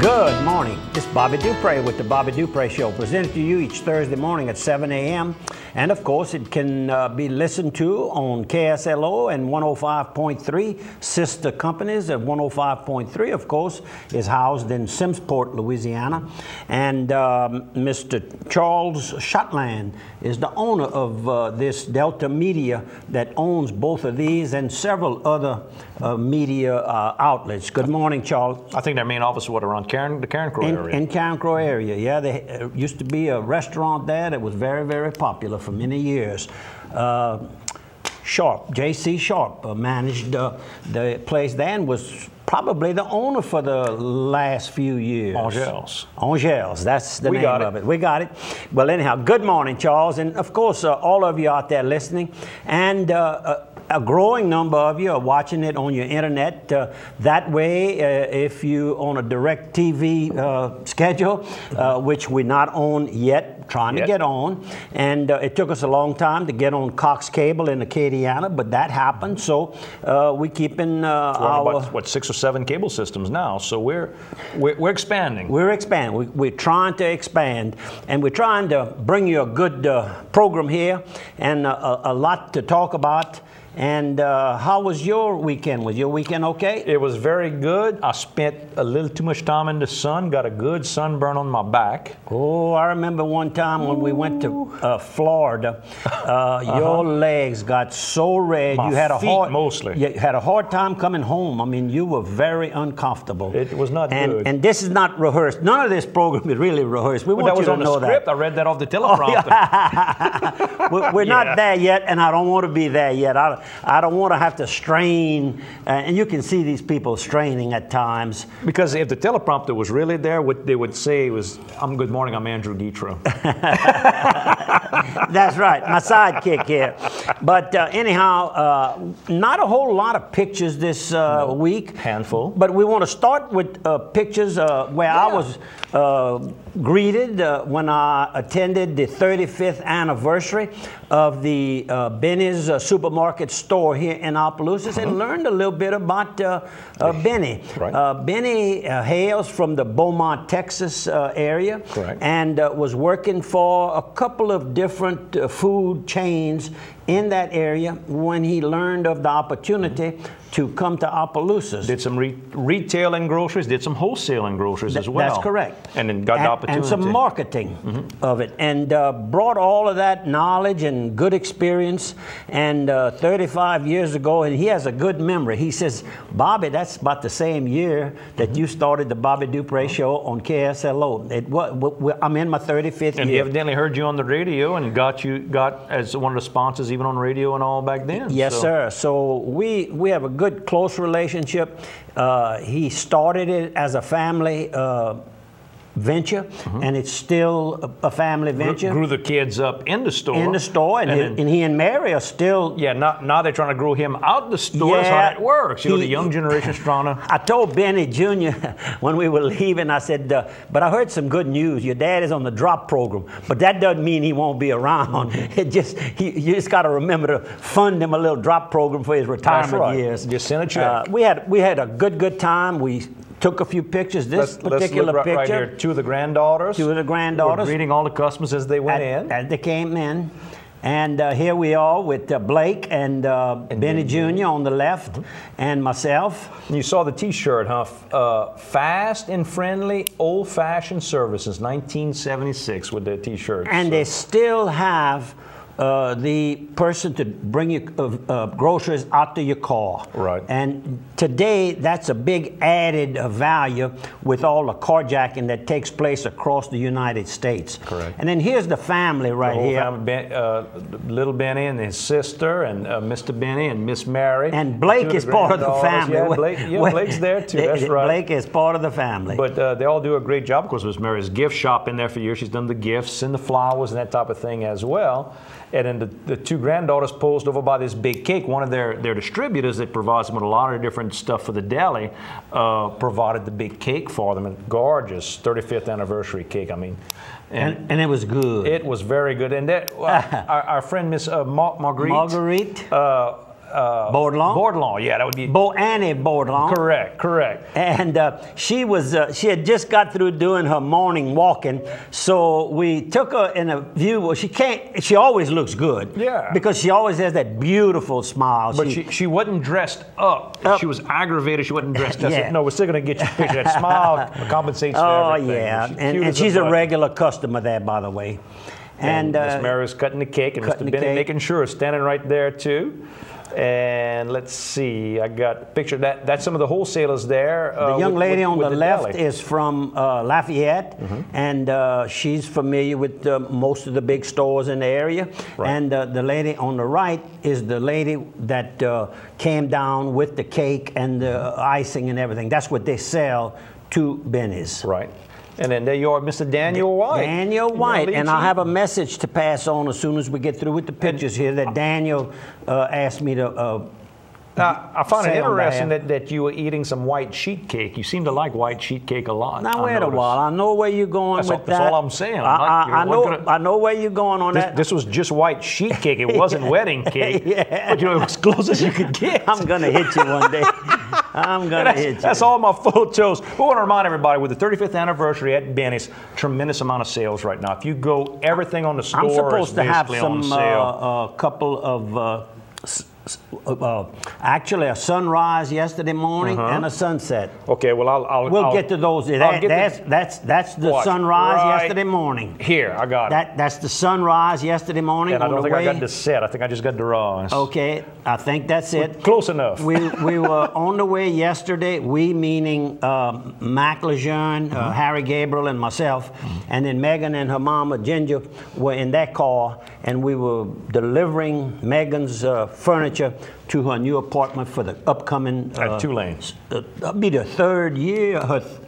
Good morning. This is Bobby Dupre with the Bobby Dupre Show, presented to you each Thursday morning at 7 a.m. And of course, it can be listened to on KSLO and 105.3, sister companies at 105.3, of course, is housed in Simmsport, Louisiana. And Mr. Charles Shotland is the owner of this Delta Media that owns both of these and several other media outlets. Good morning, Charles. I think their main office is what, around the Carencro area? In Carencro area, yeah. There used to be a restaurant there that was very, very popular for many years. Sharp, J.C. Sharp managed the place there and was probably the owner for the last few years. Angels. Angels, that's the name of it. We got it. Well, anyhow, good morning, Charles. And of course, all of you out there listening. And a growing number of you are watching it on your internet. That way, if you on a direct TV schedule, which we're not on yet, trying to get on, and it took us a long time to get on Cox Cable in Acadiana, but that happened. So we keeping our what 6 or 7 cable systems now. So we're expanding. We're expanding. We're trying to expand, and we're trying to bring you a good program here and a lot to talk about. And how was your weekend? Was your weekend okay? It was very good. I spent a little too much time in the sun, got a good sunburn on my back. Oh, I remember one time when we went to Florida, your legs got so red. My you had feet mostly. You had a hard time coming home. I mean, you were very uncomfortable. It was not good. And this is not rehearsed. None of this program is really rehearsed. We want you to know that. That was on the script. I read that off the teleprompter. We're not there yet, and I don't want to be there yet. I don't want to have to strain, and you can see these people straining at times. Because if the teleprompter was really there, what they would say was, "Good morning, I'm Andrew Dietrich." That's right, my sidekick here. But anyhow, not a whole lot of pictures this week. Handful. But we want to start with pictures where I was greeted when I attended the 35th anniversary of the Benny's supermarket store here in Opelousas, and learned a little bit about Benny. Right. Benny hails from the Beaumont, Texas area. Correct. And was working for a couple of different food chains in that area when he learned of the opportunity to come to Opelousas. Did some retail and groceries, did some wholesale and groceries as well. That's correct. And then got the opportunity. And some marketing of it. And brought all of that knowledge and good experience. And 35 years ago, and he has a good memory. He says, "Bobby, that's about the same year that you started the Bobby Dupre Show on KSLO. I'm in my 35th year." And he evidently heard you on the radio and got as one of the sponsors even on radio and all back then. Yes, sir. So we have a good, close relationship. He started it as a family venture, and it's still a family venture. Grew the kids up in the store. In the store, and he and Mary are still... Yeah, now they're trying to grow him out the store. That's how that works. You know, the young generation's trying to... I told Benny Jr. when we were leaving, I said, but I heard some good news. Your dad is on the drop program, but that doesn't mean he won't be around. You just got to remember to fund him a little drop program for his retirement years. Just send a check. We had a good time. We took a few pictures. This particular picture. Right here. Two of the granddaughters. Two of the granddaughters. Greeting all the customers as they went in. As they came in. And here we are with Blake and Benny Jr. on the left, and myself. And you saw the T-shirt, huh? Fast and friendly, old-fashioned services, 1976 with the T-shirt. And they still have the person to bring you groceries out to your car. Right. And today, that's a big added value with all the carjacking that takes place across the United States. Correct. And then here's the family right here. Family, little Benny and his sister, and Mr. Benny and Miss Mary. And Blake is part of the family. Yeah, Blake's there too. That's right. Blake is part of the family. But they all do a great job. Of course, Miss Mary's gift shop in there for years. She's done the gifts and the flowers and that type of thing as well. And then the two granddaughters posed over by this big cake. One of their distributors that provides them with a lot of different stuff for the deli provided the big cake for them. A gorgeous 35th anniversary cake. I mean, and it was good. It was very good. And that, our friend Miss Marguerite. Bourdillon? Bourdillon, yeah, that would be... Annie Bourdillon. Correct, correct. And she had just got through doing her morning walking, so we took her in a view. Well, she always looks good. Yeah. Because she always has that beautiful smile. But she wasn't dressed up. She was aggravated. She wasn't dressed up. Yeah. No, we're still going to get you a picture. That smile compensates for everything. Oh, yeah. She's And she's a regular customer there, by the way. And Miss Mary was cutting the cake, and Mr. Benny making sure, standing right there, too. And let's see, I got a picture of that. That's some of the wholesalers there. The young lady on the left deli. is from Lafayette, and she's familiar with most of the big stores in the area. Right. And the lady on the right is the lady that came down with the cake and the icing and everything. That's what they sell to Benny's. Right. And then there you are, Mr. Daniel White. Daniel White. And I have a message to pass on as soon as we get through with the pictures here that Daniel asked me to Now, I find it interesting that you were eating some white sheet cake. You seem to like white sheet cake a lot. Now, wait a while. I know where you're going with that. That's all I'm saying. I know where you're going on that. This was just white sheet cake. It wasn't wedding cake. Yeah. But, you know, it was close as you could get. I'm going to hit you one day. I'm going to hit you. That's all my photos. We want to remind everybody, with the 35th anniversary at Benny's, tremendous amount of sales right now. If you go, everything on the store I'm supposed to have some couple of... actually, a sunrise yesterday morning and a sunset. Okay, well, we'll get to those. That's the sunrise yesterday morning. Here, I got it. That's the sunrise yesterday morning. And I don't think I got the set. I think I just got the raws. Okay, I think that's it. Close enough. We were on the way yesterday. We meaning Mac Lejeune, Harry Gabriel, and myself, and then Megan and her mama Ginger were in that car, and we were delivering Megan's furniture to her new apartment for the upcoming... At 2 lanes. It'll be the third year.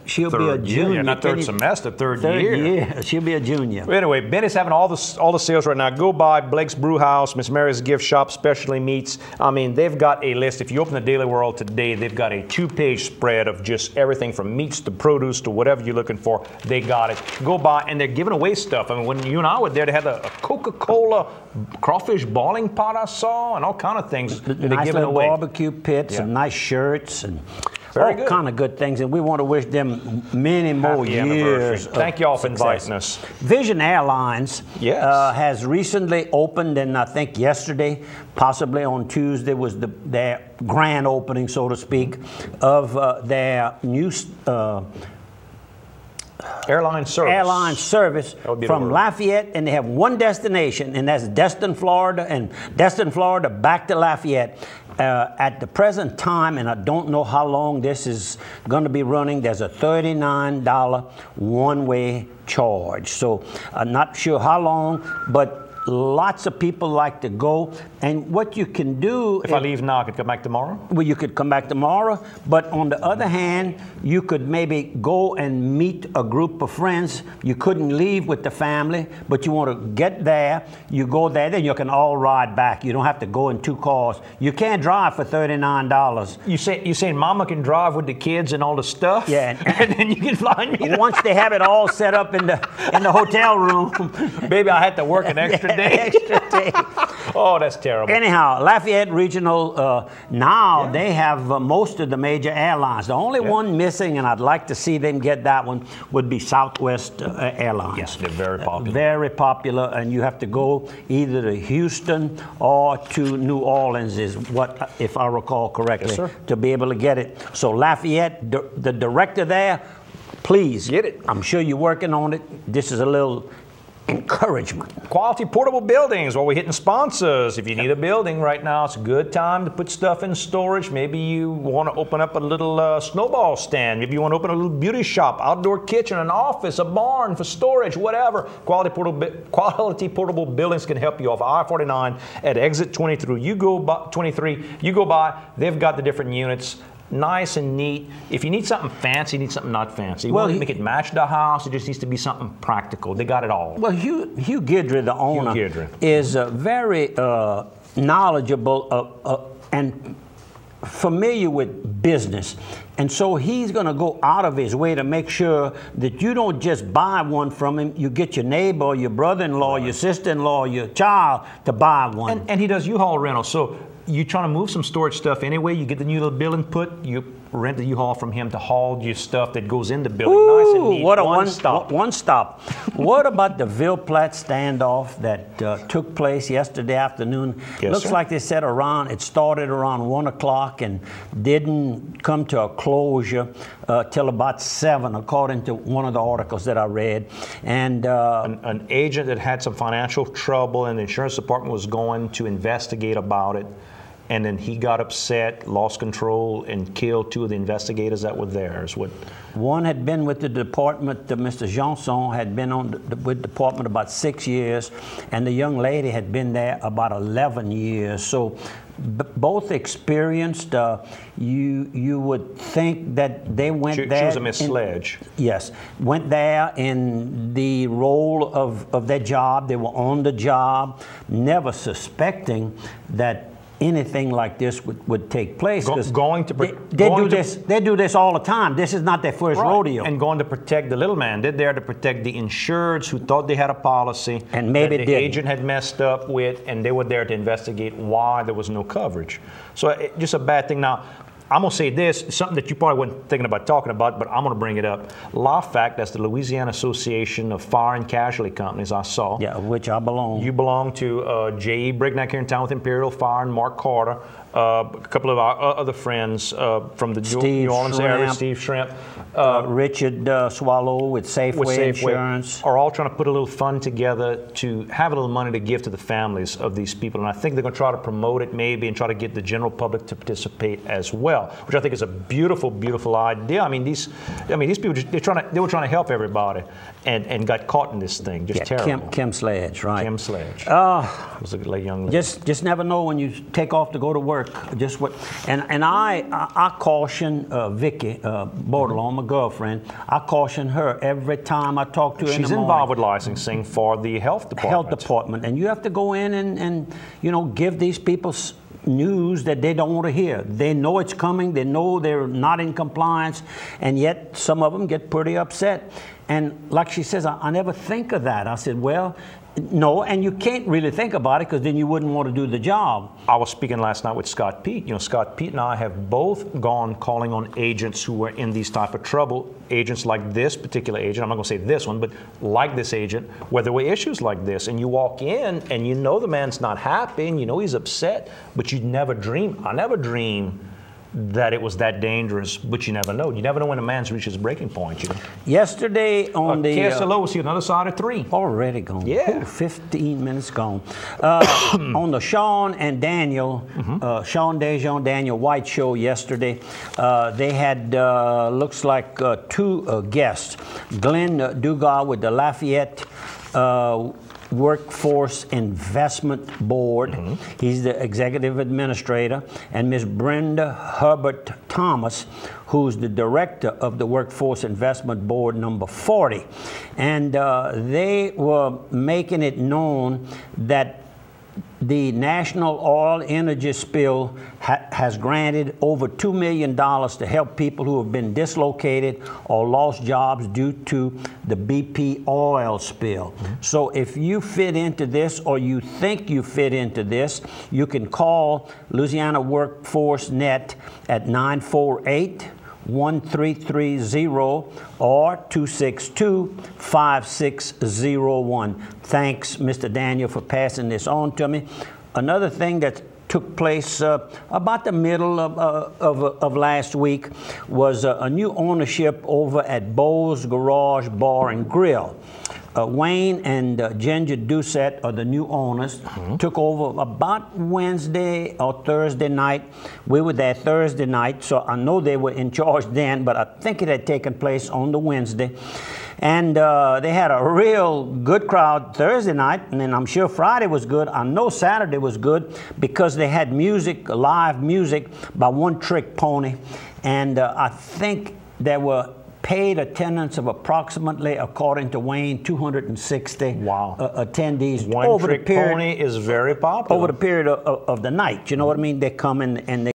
She'll be a junior. Not third semester, third year. Year. She'll be a junior. Well, anyway, Benny's having all the sales right now. Go by Blake's Brew House, Miss Mary's Gift Shop, Specialty Meats. I mean, they've got a list. If you open the Daily World today, they've got a 2-page spread of just everything from meats to produce to whatever you're looking for. They got it. Go by, and they're giving away stuff. I mean, when you and I were there, they had a Coca-Cola crawfish balling pot I saw, and all kind of things that they're giving away. Barbecue pits, some nice shirts, and all kind of good things. And we want to wish them many more years. Thank you all for inviting us. Vision Airlines has recently opened, and I think yesterday, possibly on Tuesday, was their grand opening, so to speak, of their new airline service from Lafayette, and they have one destination, and that's Destin, Florida, and Destin, Florida back to Lafayette. At the present time, and I don't know how long this is going to be running, there's a $39 one-way charge. So I'm not sure how long, but lots of people like to go. And what you can do... If I leave now, I could come back tomorrow? Well, you could come back tomorrow. But on the other hand, you could maybe go and meet a group of friends. You couldn't leave with the family, but you want to get there. You go there, then you can all ride back. You don't have to go in 2 cars. You can't drive for $39. You saying Mama can drive with the kids and all the stuff? Yeah. And then you can fly me. Once they have it all set up in the hotel room. Maybe I had to work an extra day. Oh, that's terrible. Anyhow, Lafayette Regional, now they have most of the major airlines. The only one missing, and I'd like to see them get that one, would be Southwest Airlines. Yes, they're very popular. Very popular, and you have to go either to Houston or to New Orleans, is what, if I recall correctly, to be able to get it. So Lafayette, the director there, please get it. I'm sure you're working on it. This is a little encouragement. Quality Portable Buildings. Well, we're hitting sponsors. If you need a building right now, it's a good time to put stuff in storage. Maybe you want to open up a little snowball stand. Maybe you want to open a little beauty shop, outdoor kitchen, an office, a barn for storage, whatever. Quality Portable Buildings can help you off I-49 at exit 23. You go by, they've got the different units. Nice and neat. If you need something fancy, you need something not fancy. You want to make it match the house. It just needs to be something practical. They got it all. Well, Hugh Guidry, the owner, is very knowledgeable and familiar with business. And so he's going to go out of his way to make sure that you don't just buy one from him. You get your neighbor, your brother-in-law, your sister-in-law, your child to buy one. And he does U-Haul rentals. So you trying to move some storage stuff anyway. You get the new little building put. You rent the U-Haul from him to haul your stuff that goes in the building. Ooh, nice and neat. What a one stop. One stop. What about the Ville Platte standoff that took place yesterday afternoon? Yes, Looks sir. like they said it started around 1 o'clock and didn't come to a closure till about 7, according to one of the articles that I read. And an agent that had some financial trouble, and the insurance department was going to investigate about it. And then he got upset, lost control, and killed 2 of the investigators that were there. Is what one had been with the department. Mr. Janson had been with the department about 6 years, and the young lady had been there about 11 years. So both experienced. You would think that they went there. She was a Miss Sledge. Yes, went there in the role of their job. They were on the job, never suspecting that anything like this would take place. They do this all the time. This is not their first rodeo. And going to protect the little man. They're there to protect the insureds who thought they had a policy and maybe that the agent had messed up with, and they were there to investigate why there was no coverage. So just a bad thing. Now, I'm going to say this, something that you probably weren't thinking about talking about, but I'm going to bring it up. LAFAC, that's the Louisiana Association of Fire and Casualty Companies, I saw. Yeah, of which I belong. You belong to J.E. Brignac here in town with Imperial Fire and Mark Carter, a couple of our other friends from the New Orleans area, Steve Shrimp. Richard Swallow with Safeway Insurance. Are all trying to put a little fund together to have a little money to give to the families of these people. And I think they're going to try to promote it maybe and try to get the general public to participate as well, which I think is a beautiful, beautiful idea. I mean, these people, they were trying to help everybody and got caught in this thing. Just terrible. Kim Sledge, right. Kim Sledge. Was a young lady. Just never know when you take off to go to work. Just what, and I caution Vicky Bordelon, my girlfriend. I caution her every time I talk to her. She's involved with licensing for the health department. And you have to go in and give these people news that they don't want to hear. They know it's coming. They know they're not in compliance, and yet some of them get pretty upset. And like she says, I never think of that. I said, well, no, and you can't really think about it because then you wouldn't want to do the job. I was speaking last night with Scott Pete. Scott Pete and I have both gone calling on agents who were in these type of trouble. Agents like this particular agent, I'm not going to say this one, but like this agent, where there were issues like this. And you walk in and you know the man's not happy and you know he's upset, but I never dream that it was that dangerous, but you never know. You never know when a man's reached his breaking point. Yesterday on the KSLO was here another side of 3. Already gone. Yeah. Ooh, 15 minutes gone. On the Sean and Daniel, Sean Dejon, Daniel White show yesterday, they had, looks like 2 guests. Glenn Dugas with the Lafayette Workforce Investment Board. He's the executive administrator, and Ms. Brenda Herbert Thomas, who's the director of the Workforce Investment Board number 40. And they were making it known that the national oil energy spill has granted over $2 million to help people who have been dislocated or lost jobs due to the BP oil spill. So if you fit into this or you think you fit into this, you can call Louisiana Workforce Net at 948-1330 or 262-5601. Thanks, Mr. Daniel, for passing this on to me. Another thing that took place about the middle of last week was a new ownership over at Bo's Garage Bar and Grill. Wayne and Ginger Doucette are the new owners. Took over about Wednesday or Thursday night. We were there Thursday night, so I know they were in charge then, but I think it had taken place on the Wednesday. And they had a real good crowd Thursday night, and then I'm sure Friday was good. I know Saturday was good because they had music, live music by One Trick Pony. And I think there were paid attendance of approximately, according to Wayne, 260 attendees. One Trick Pony is very popular. Over the period of the night, you know what I mean? They come in and they